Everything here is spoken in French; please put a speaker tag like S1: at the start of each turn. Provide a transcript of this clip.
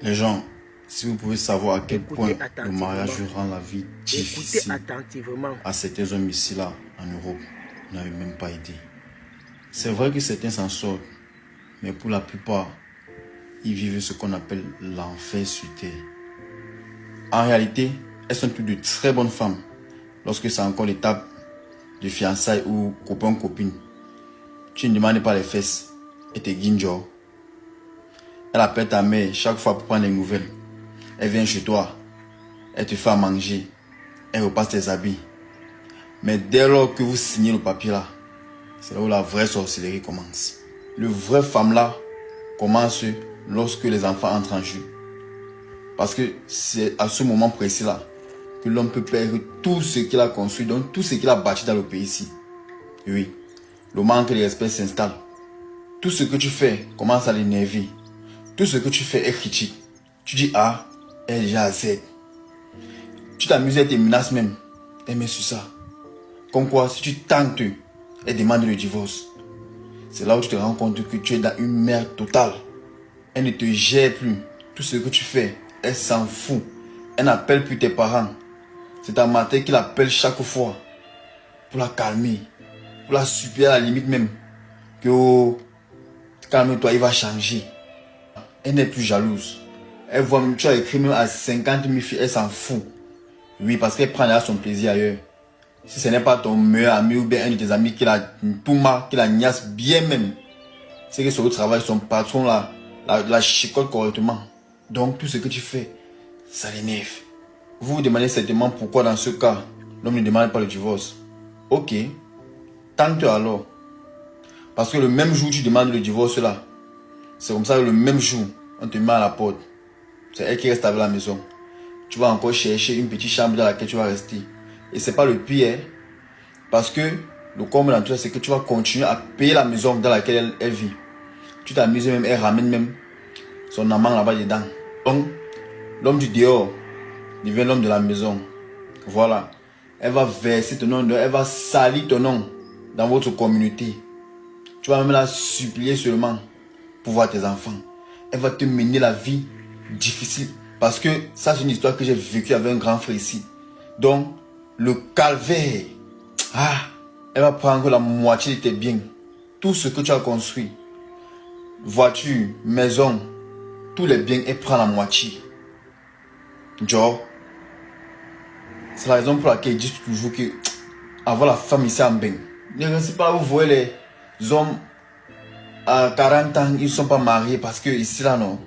S1: Les gens, si vous pouvez savoir à quel point le mariage rend la vie difficile à certains hommes ici, là, en Europe, vous n'avez même pas idée. C'est vrai que certains s'en sortent, mais pour la plupart, ils vivent ce qu'on appelle l'enfer sur terre. En réalité, elles sont toutes de très bonnes femmes lorsque c'est encore l'étape de fiançailles ou copain-copine. Tu ne demandes pas les fesses et tes guinjos. Elle appelle ta mère chaque fois pour prendre des nouvelles. Elle vient chez toi. Elle te fait à manger. Elle repasse tes habits. Mais dès lors que vous signez le papier là, c'est là où la vraie sorcellerie commence. Le vrai femme là commence lorsque les enfants entrent en jeu. Parce que c'est à ce moment précis là que l'homme peut perdre tout ce qu'il a construit, donc tout ce qu'il a bâti dans le pays ici. Et oui, le manque de respect s'installe. Tout ce que tu fais commence à l'énerver. Tout ce que tu fais est critique. Tu dis A, elle dit à Z. Tu t'amuses, elle te menace même. Elle met sur ça. Comme quoi, si tu tentes, elle demande le divorce. C'est là où tu te rends compte que tu es dans une merde totale. Elle ne te gère plus. Tout ce que tu fais, elle s'en fout. Elle n'appelle plus tes parents. C'est ta mère qui l'appelle chaque fois. Pour la calmer. Pour la supplier à la limite même. Que oh, calme-toi, il va changer. Elle n'est plus jalouse. Elle voit même, tu as écrit même à 50 000 filles, elle s'en fout. Oui, parce qu'elle prend là son plaisir ailleurs. Si ce n'est pas ton meilleur ami ou bien un de tes amis qui la touma, qui la niasse bien même, c'est que sur le travail, son patron la chicote correctement. Donc tout ce que tu fais, ça l'énerve. Vous vous demandez certainement pourquoi dans ce cas, l'homme ne demande pas le divorce. Ok, tente alors. Parce que le même jour où tu demandes le divorce là, c'est comme ça que le même jour, on te met à la porte. C'est elle qui reste avec la maison. Tu vas encore chercher une petite chambre dans laquelle tu vas rester. Et c'est pas le pire. Parce que le comble dans tout ça, c'est que tu vas continuer à payer la maison dans laquelle elle vit. Tu t'amuses même, elle ramène même son amant là-bas dedans. Donc, l'homme du dehors devient l'homme de la maison. Voilà. Elle va verser ton nom, elle va salir ton nom dans votre communauté. Tu vas même la supplier seulement pour voir tes enfants. Elle va te mener la vie difficile. Parce que ça, c'est une histoire que j'ai vécue avec un grand frère ici. Donc, le calvaire, elle va prendre la moitié de tes biens. Tout ce que tu as construit, voiture, maison, tous les biens, elle prend la moitié. Genre, c'est la raison pour laquelle ils disent toujours que avoir la femme ici en bain. Ne restez pas, vous voyez les hommes à 40 ans, ils ne sont pas mariés parce que ici là, non.